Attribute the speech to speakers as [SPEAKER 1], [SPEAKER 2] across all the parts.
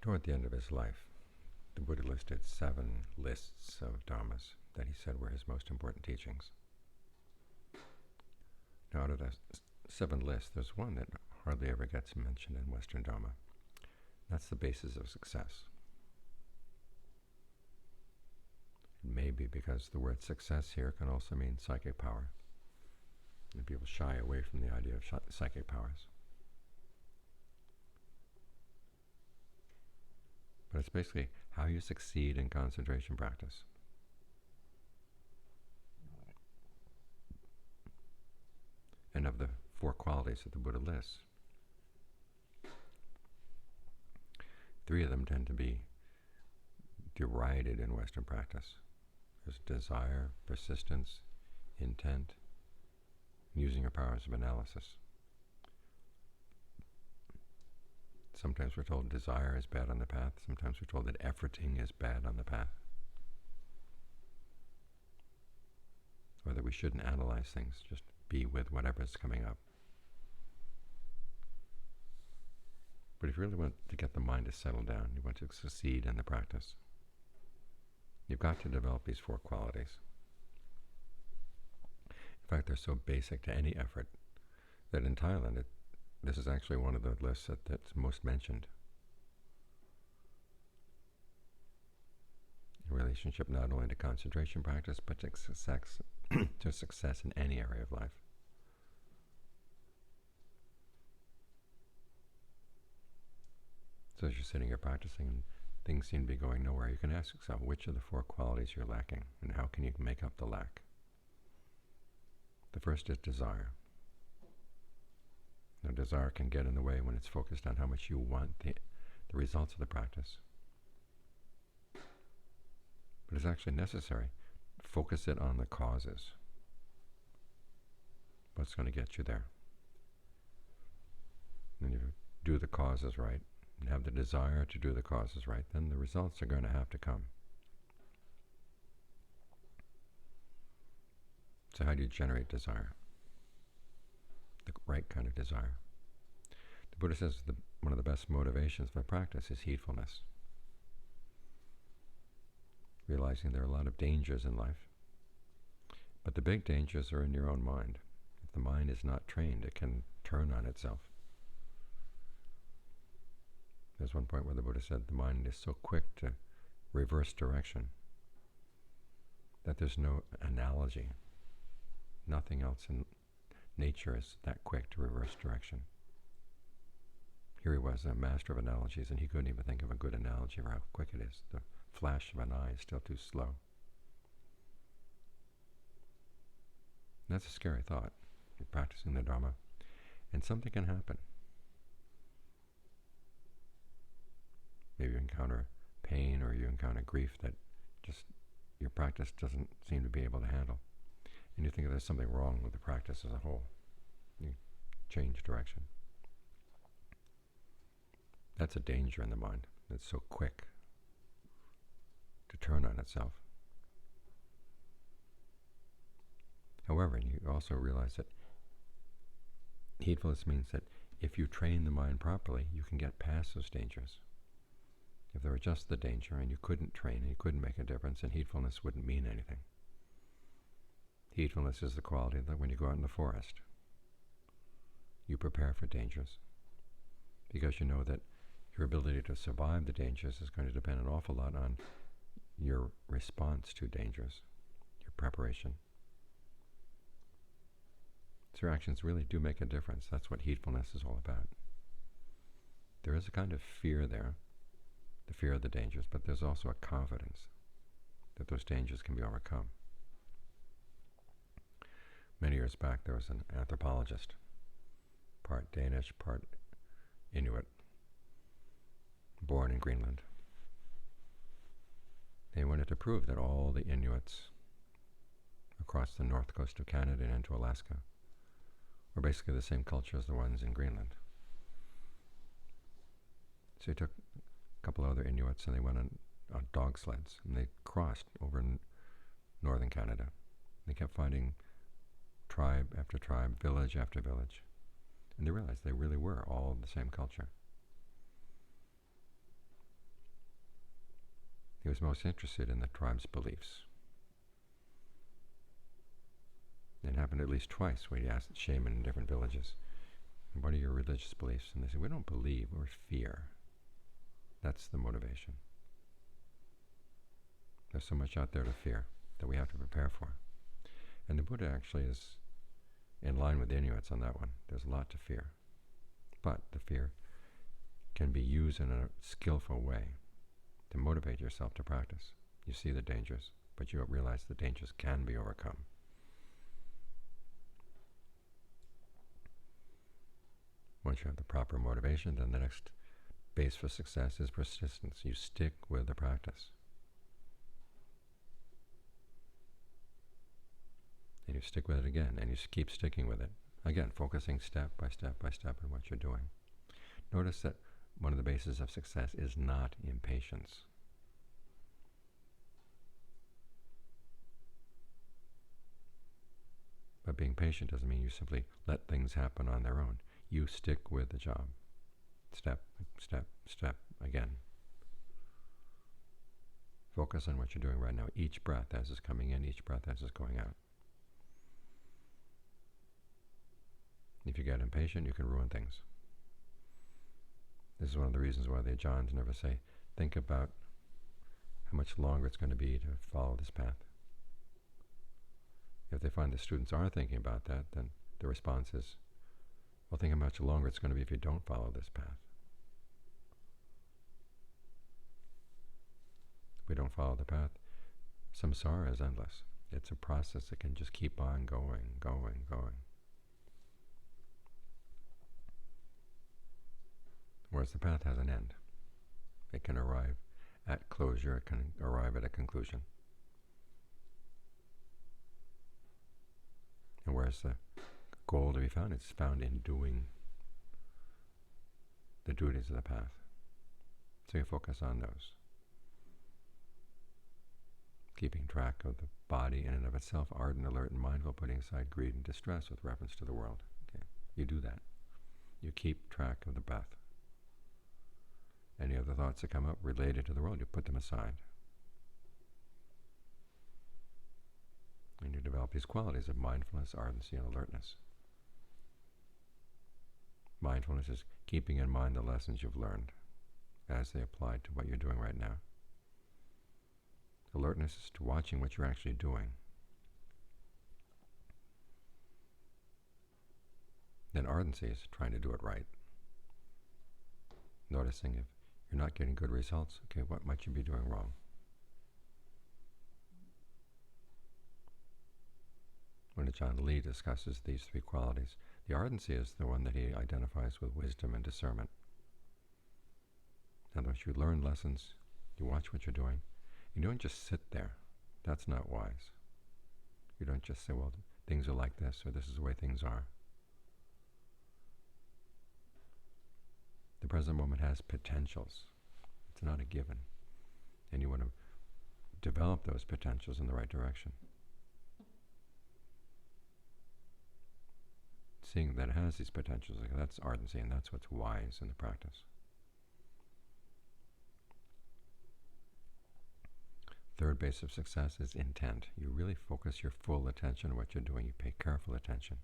[SPEAKER 1] Toward the end of his life, the Buddha listed 7 lists of Dhammas that he said were his most important teachings. Now, out of the 7 lists, there's one that hardly ever gets mentioned in Western Dhamma. That's the basis of success. It may be because the word success here can also mean psychic power, and people shy away from the idea of psychic powers. But it's basically how you succeed in concentration practice. And of the 4 qualities that the Buddha lists, 3 of them tend to be derided in Western practice. There's desire, persistence, intent, using your powers of analysis. Sometimes we're told desire is bad on the path. Sometimes we're told that efforting is bad on the path. Or that we shouldn't analyze things, just be with whatever's coming up. But if you really want to get the mind to settle down, you want to succeed in the practice, you've got to develop these 4 qualities. In fact, they're so basic to any effort that in Thailand, this is actually one of the lists that's most mentioned. In relationship not only to concentration practice, but to success in any area of life. So as you're sitting here practicing and things seem to be going nowhere, you can ask yourself which of the 4 qualities you're lacking and how can you make up the lack. The first is desire. Now, desire can get in the way when it's focused on how much you want the results of the practice. But it's actually necessary. Focus it on the causes. What's going to get you there? And if you do the causes right, and have the desire to do the causes right, then the results are going to have to come. So how do you generate desire? The right kind of desire. The Buddha says one of the best motivations for practice is heedfulness. Realizing there are a lot of dangers in life. But the big dangers are in your own mind. If the mind is not trained, it can turn on itself. There's one point where the Buddha said the mind is so quick to reverse direction that there's no analogy. Nothing else in nature is that quick to reverse direction. Here he was, a master of analogies, and he couldn't even think of a good analogy for how quick it is. The flash of an eye is still too slow. And that's a scary thought. You're practicing the Dhamma, and something can happen. Maybe you encounter pain or you encounter grief that just your practice doesn't seem to be able to handle. And you think there's something wrong with the practice as a whole. You change direction. That's a danger in the mind. It's so quick to turn on itself. However, you also realize that heedfulness means that if you train the mind properly, you can get past those dangers. If there were just the danger and you couldn't train and you couldn't make a difference, then heedfulness wouldn't mean anything. Heedfulness is the quality that when you go out in the forest, you prepare for dangers, because you know that your ability to survive the dangers is going to depend an awful lot on your response to dangers, your preparation. So your actions really do make a difference. That's what heedfulness is all about. There is a kind of fear there, the fear of the dangers, but there's also a confidence that those dangers can be overcome. Many years back, there was an anthropologist, part Danish, part Inuit, born in Greenland. They wanted to prove that all the Inuits across the north coast of Canada and into Alaska were basically the same culture as the ones in Greenland. So he took a couple other Inuits and they went on dog sleds and they crossed over in northern Canada. They kept finding tribe after tribe, village after village, and they realized they really were all the same culture. He was most interested in the tribe's beliefs. It happened at least twice where he asked the shaman in different villages, what are your religious beliefs? And they said, we don't believe, we're fear. That's the motivation. There's so much out there to fear that we have to prepare for. And the Buddha actually is in line with the Inuits on that one. There's a lot to fear. But the fear can be used in a skillful way to motivate yourself to practice. You see the dangers, but you realize the dangers can be overcome. Once you have the proper motivation, then the next base for success is persistence. You stick with the practice. And you stick with it again, and you keep sticking with it. Again, focusing step by step by step on what you're doing. Notice that one of the bases of success is not impatience. But being patient doesn't mean you simply let things happen on their own. You stick with the job. Step, step, step, again. Focus on what you're doing right now. Each breath as it's coming in, each breath as it's going out. If you get impatient, you can ruin things. This is one of the reasons why the Ajaans never say, think about how much longer it's going to be to follow this path. If they find the students are thinking about that, then the response is, well, think how much longer it's going to be if you don't follow this path. If we don't follow the path, samsara is endless. It's a process that can just keep on going, going, going. Whereas the path has an end. It can arrive at closure, it can arrive at a conclusion. And where's the goal to be found? It's found in doing the duties of the path. So you focus on those. Keeping track of the body in and of itself, ardent, alert, and mindful, putting aside greed and distress with reference to the world. Okay. You do that. You keep track of the breath. Any other thoughts that come up related to the world, you put them aside. And you develop these qualities of mindfulness, ardency, and alertness. Mindfulness is keeping in mind the lessons you've learned as they apply to what you're doing right now. Alertness is to watching what you're actually doing. Then ardency is trying to do it right. Noticing if you're not getting good results, okay, what might you be doing wrong? When Ajaan Lee discusses these three qualities, the ardency is the one that he identifies with wisdom and discernment. In other words, you learn lessons, you watch what you're doing. You don't just sit there. That's not wise. You don't just say, well, things are like this, or this is the way things are. The present moment has potentials. It's not a given. And you want to develop those potentials in the right direction. Seeing that it has these potentials, like that's ardency, and that's what's wise in the practice. Third base of success is intent. You really focus your full attention on what you're doing. You pay careful attention.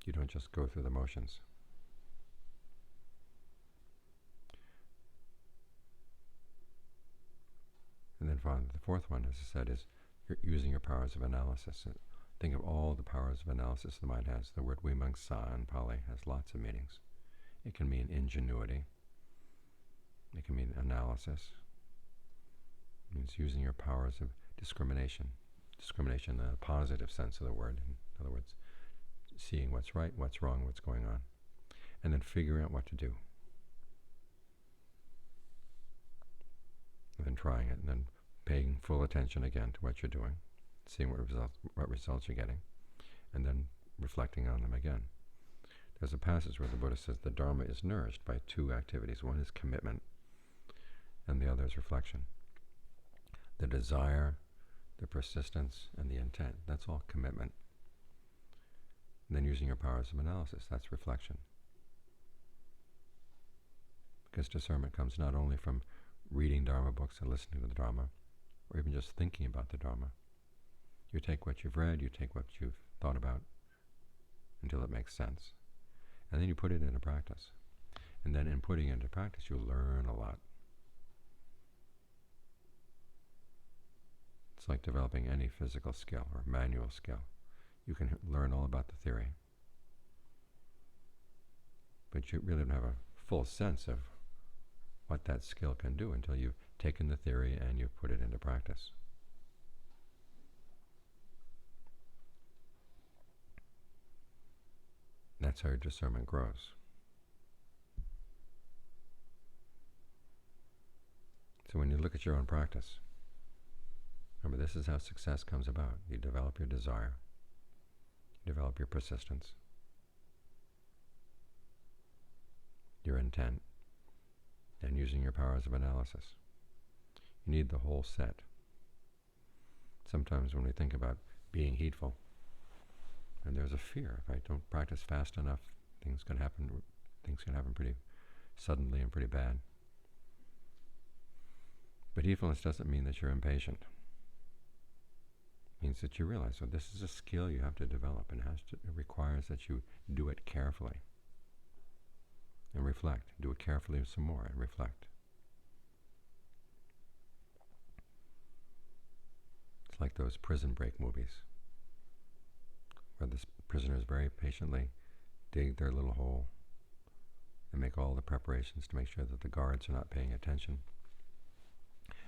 [SPEAKER 1] You don't just go through the motions. And then finally, the fourth one, as I said, is you're using your powers of analysis. Think of all the powers of analysis the mind has. The word vimamsa in Pali has lots of meanings. It can mean ingenuity. It can mean analysis. It means using your powers of discrimination. Discrimination in a positive sense of the word. In other words, seeing what's right, what's wrong, what's going on. And then figuring out what to do. And then trying it, and then paying full attention again to what you're doing, seeing what results you're getting, and then reflecting on them again. There's a passage where the Buddha says the Dharma is nourished by two activities. One is commitment, and the other is reflection. The desire the persistence, and the intent. That's all commitment. And then using your powers of analysis, that's reflection. Because discernment comes not only from reading Dharma books and listening to the Dharma, or even just thinking about the Dharma. You take what you've read, you take what you've thought about until it makes sense. And then you put it into practice. And then in putting it into practice, you learn a lot. It's like developing any physical skill or manual skill. You can learn all about the theory, but you really don't have a full sense of what that skill can do until you've taken the theory and you've put it into practice. That's how your discernment grows. So when you look at your own practice, remember, this is how success comes about. You develop your desire, you develop your persistence, your intent, and using your powers of analysis. You need the whole set. Sometimes when we think about being heedful, and there's a fear, if I don't practice fast enough, things can happen pretty suddenly and pretty bad. But heedfulness doesn't mean that you're impatient. It means that you realize, so this is a skill you have to develop, and it requires that you do it carefully and reflect. Do it carefully some more and reflect. It's like those prison break movies, where the prisoners very patiently dig their little hole and make all the preparations to make sure that the guards are not paying attention.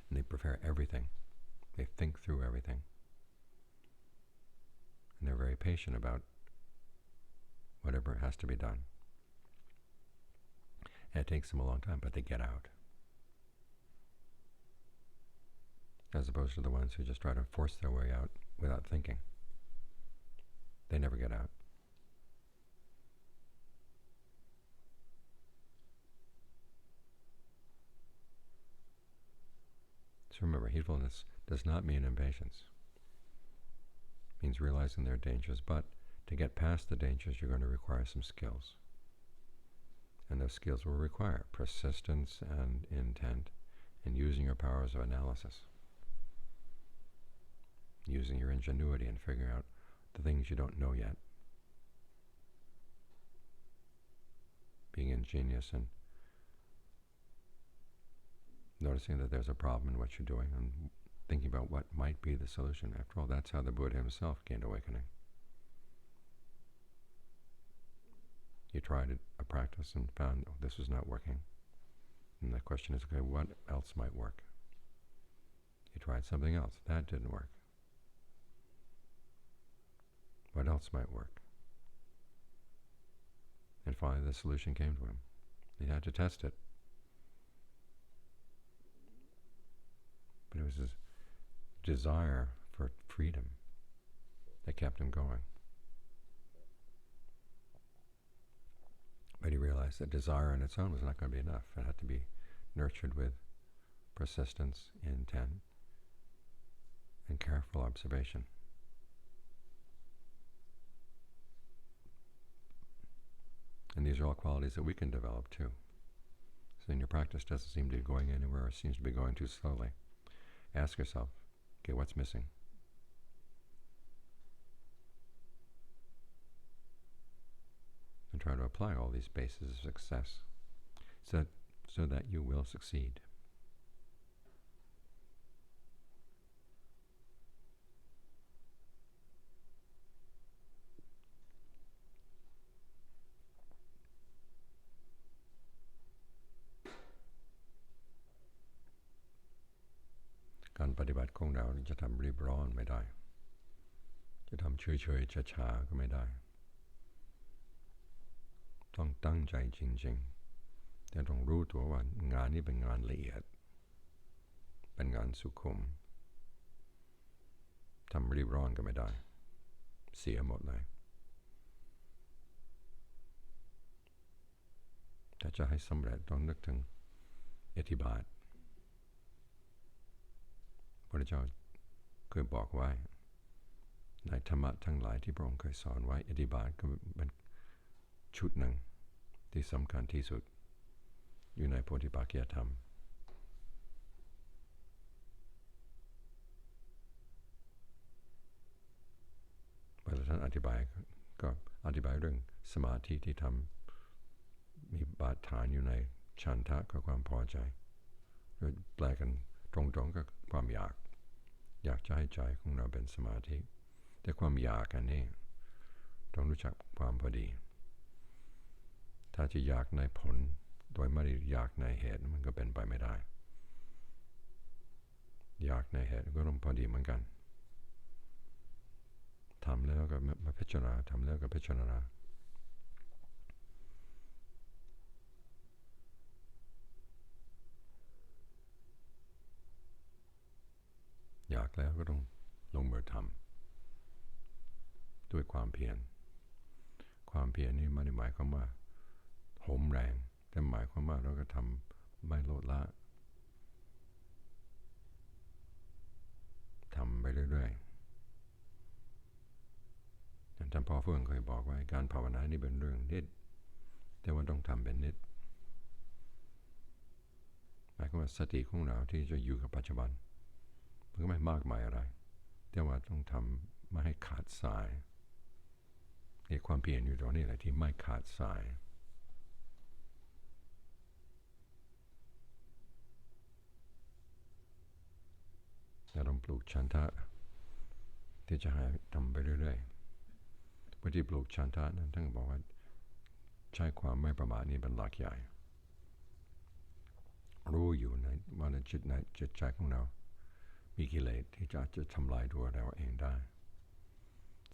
[SPEAKER 1] And they prepare everything. They think through everything. And they're very patient about whatever has to be done. And it takes them a long time, but they get out. As opposed to the ones who just try to force their way out without thinking. They never get out. So remember, heedfulness does not mean impatience. It means realizing there are dangers, but to get past the dangers, you're going to require some skills. And those skills will require persistence and intent, and using your powers of analysis, using your ingenuity and figuring out the things you don't know yet, being ingenious and noticing that there's a problem in what you're doing and thinking about what might be the solution. After all, that's how the Buddha himself gained awakening. He tried a practice and found, oh, this was not working. And the question is, okay, what else might work? He tried something else. That didn't work. What else might work? And finally the solution came to him. He had to test it. But it was his desire for freedom that kept him going. But he realized that desire on its own was not going to be enough. It had to be nurtured with persistence, intent, and careful observation. And these are all qualities that we can develop too. So then your practice doesn't seem to be going anywhere, or seems to be going too slowly. Ask yourself, okay, what's missing? And try to apply all these bases of success so that you will succeed.การปฏิบัติของเราจะทำรีบร้อนไม่ได้จะทำเฉยๆช้าๆก็ไม่ได้ต้องตั้งใจจริงๆแต่ต้องรู้ตัวว่างานนี้เป็นงานละเอียดเป็นงานสุขุมทำรีบร้อนก็ไม่ได้เสียหมดเลยถ้าจะให้สำเร็จต้องนึกถึงอิทธิบาทพระเจ้า เคยบอกไว้ในธรรมะทั้งหลายที่พระองค์เคยสอนไว้อธิบายก็เป็นชุดหนึ่งที่สำคัญที่สุดอยู่ในโพธิปักขิยธรรมเวลาท่านอธิบายก็อธิบายเรื่องสมาธิที่ทำมีบาดฐานอยู่ในฉันทะก็ความพอใจแปลกันตรงๆก็ความอยากจะให้ใจของเราเป็นสมาธิแต่ความอยากอันนี้ต้องรู้จักความพอดีถ้าจะอยากในผลโดยไม่ได้อยากในเหตุมันก็เป็นไปไม่ได้อยากในเหตุก็ต้องพอดีเหมือนกันทำแล้วก็มาพิจารณาทำแล้วก็พิจารณาอยากแล้วก็ต้องลงมือทำด้วยความเพียรความเพียรนี่ไม่ได้หมายความว่าโหมแรงแต่หมายความว่าเราก็ทำไม่ลดละทำไปเรื่อยๆท่านพ่อเฟื่องเคยบอกว่าการภาวนานี่เป็นเรื่องนิดแต่ว่าต้องทำเป็นนิดหมายความว่าสติของเราที่จะอยู่กับปัจจุบันมันก็ไม่มากมายอะไรแต่ว่าต้องทำไม่ให้ขาดสายนี่ความเพียรอยู่ตรงนี้แหละที่ไม่ขาดสายเราต้องปลูกฉันทะที่จะให้ทำไปเรื่อยๆวิธีปลูกฉันทะนั้นท่านบอกว่าใช้ความไม่ประมาทนี่เป็นหลักใหญ่รู้อยู่ในว่าในจิตใจของเรามีกิเลสที่จะทำลายตัวเราเองได้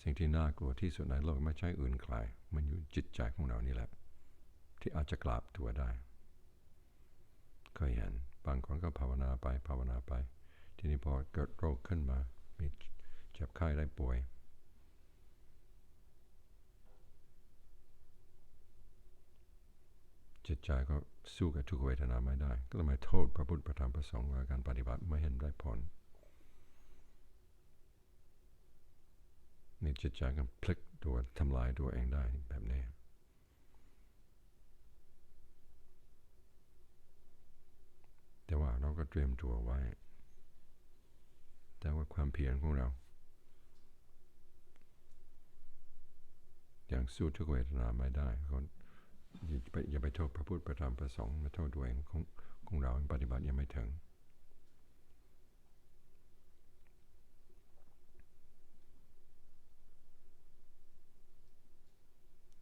[SPEAKER 1] สิ่งที่น่ากลัวที่สุดในโลกไม่ใช่อื่นไกลมันอยู่จิตใจของเรานี่แหละที่อาจจะกลับตัวได้เคยเห็นบางคนก็ภาวนาไปทีนี้พอเกิดโรคขึ้นมามีเจ็บไข้ได้ป่วยจิตใจก็สู้กับทุกเวทนาไม่ได้ก็เลยมาโทษพระพุทธพระธรรมพระสงฆ์ว่าการปฏิบัติไม่เห็นได้ผลนี่จิตใจก็พลิกตัวทำลายตัวเองได้แบบนี้แต่ว่าเราก็เตรียมตัวไว้แต่ว่าความเพียรของเราอย่างสู้ทุกเวทนาไม่ได้ก็อย่าไปโทษพระพุทธพระธรรมพระสงฆ์มาโทษตัวเองของเราปฏิบัติยังไม่ถึง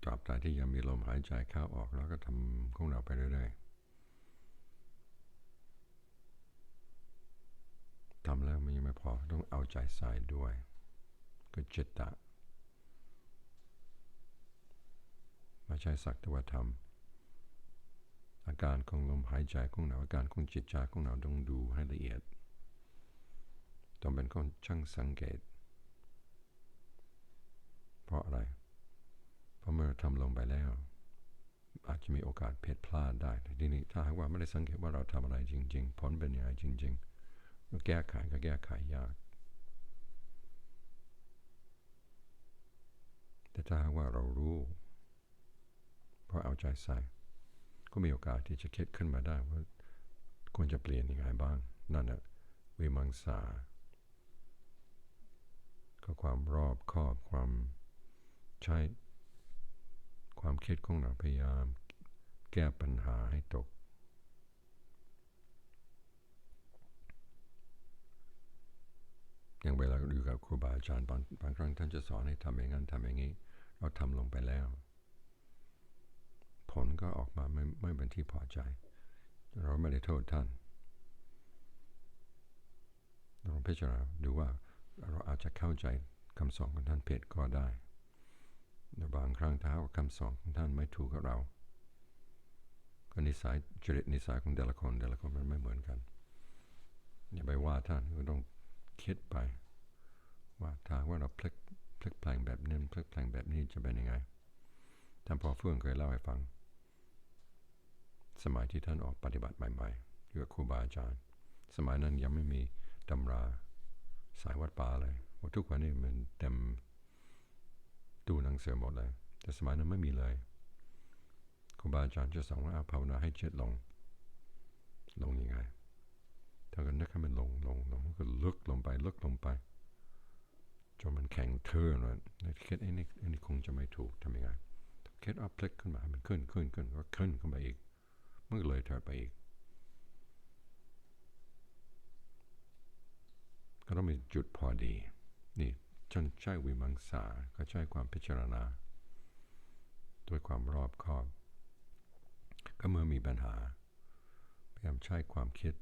[SPEAKER 1] ตราบใดที่ยังมีลมหายใจเข้าออกแล้วก็ทำของเราไปเรื่อยๆทำแล้วมันยังไม่พอต้องเอาใจใส่ด้วยก็จิตตะไม่ใช่สักแต่ว่าทำอาการของลมหายใจของเราอาการของจิตใจของเราต้องดูให้ละเอียดต้องเป็นคนช่างสังเกตเพราะอะไรเพราะเมื่อทำลงไปแล้วอาจจะมีโอกาสผิดพลาดได้ทีนี้ถ้าหากว่าไม่ได้สังเกตว่าเราทำอะไรจริงๆผลเป็นยังไงจริงๆก็แก้ไขยากแต่ถ้าหากว่าเรารู้เพราะเอาใจใส่ก็มีโอกาสที่จะคิดขึ้นมาได้ว่าควรจะเปลี่ยนยังไงบ้างนั่นแหละวิมังสาก็ความรอบคอบความใช้ความคิดของเราพยายามแก้ปัญหาให้ตกอย่างเวลาอยู่กับครูบาอาจารย์บางครั้งท่านจะสอนให้ทำอย่างนั้นทำอย่างนี้เราทำลงไปแล้วผลก็ออกมาไม่เป็นที่พอใจเราไม่ได้โทษท่านเราลองพิจารณาดูว่าเราอาจจะเข้าใจคำสอนของท่านผิดก็ได้แต่บางครั้งถ้าคำสอนของท่านไม่ถูกกับเราก็จริตนิสัยของแต่ละคนมันไม่เหมือนกันอย่าไปว่าท่านก็ต้องคิดไปว่าถ้าว่าเราพลิกแปลงแบบนี้พลิกแปลงแบบนี้จะเป็นยังไงท่านพ่อเฟื่องเคยเล่าให้ฟังสมัยที่ท่านออกปฏิบัติใหม่ๆอยู่กับครูบาอาจารย์สมัยนั้นยังไม่มีตำรา สายวัดป่าเลยว่าทุกวันนี้มันเต็มตู้หนังสือหมดเลยแต่สมัยนั้นไม่มีเลยครูบาอาจารย์จะสอนว่าภาวนาให้จิตลงยังไงถ้าเกิดนึกให้มันลงก็ลึกลงไปจนมันแข็งเทื่อเลยคิดไอ้นี่คงจะไม่ถูกทำยังไงคิดเอาพลิกขึ้นมามันขึ้นก็ขึ้นขึ้นไปอีกมันก็เลยเถิดไปอีกก็ต้องมีจุดพอดีนี่จนใช้วิมังสาก็ใช้ความพิจารณาด้วยความรอบคอบก็เมื่อมีปัญหาพยายามใช้ความคิด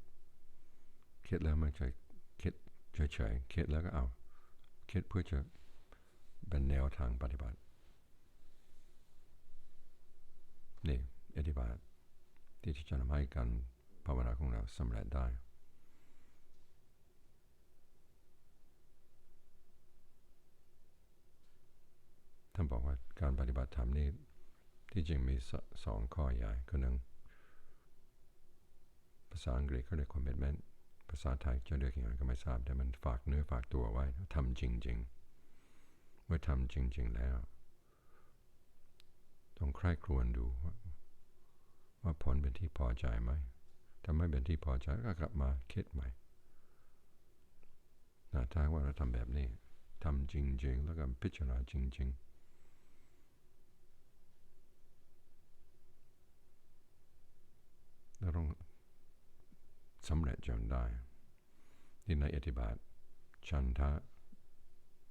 [SPEAKER 1] แล้วไม่ใช่คิดเฉยๆคิดแล้วก็เอาคิดเพื่อจะเป็นแนวทางปฏิบัตินี่อธิบายที่จะทำให้การภาวนาของเราสำเร็จได้ท่านบอกว่าการปฏิบัติธรรมนี่ที่จริงมีสองข้อใหญ่คือหนึ่งภาษาอังกฤษเขาเรียก commitment ภาษาไทยจะเรียกยังไงก็ไม่ทราบแต่มันฝากเนื้อฝากตัวไว้ทำจริงๆเมื่อทำจริงๆแล้วต้องใคร่ครวญดูว่าผลเป็นที่พอใจไหมถ้าไม่เป็นที่พอใจก็กลับมาคิดใหม่ถ้าว่าเราทำแบบนี้ทำจริงๆแล้วก็พิจารณาจริงๆเราต้องสำเร็จจนได้ที่ในอธิบาทฉันทะ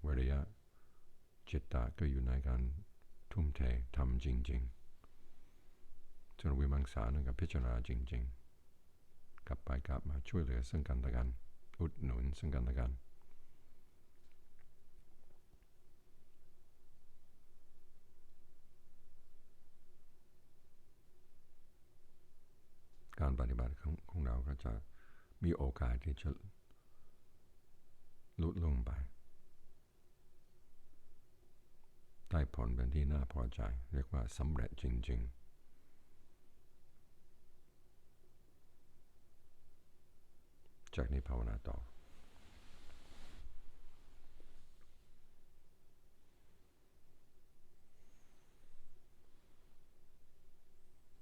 [SPEAKER 1] วิริยะจิตตะก็อยู่ในการทุ่มเททำจริงๆจนวิมังสานั่นกับพิจารณาจริงๆกลับไปกลับมาช่วยเหลือซึ่งกันและกันอุดหนุนซึ่งกันและกันการปฏิบัติของเราก็จะมีโอกาสที่จะลุลงไปได้ผลเป็นที่น่าพอใจเรียกว่าสำเร็จจริงๆจากนี้ภาวนาต่อ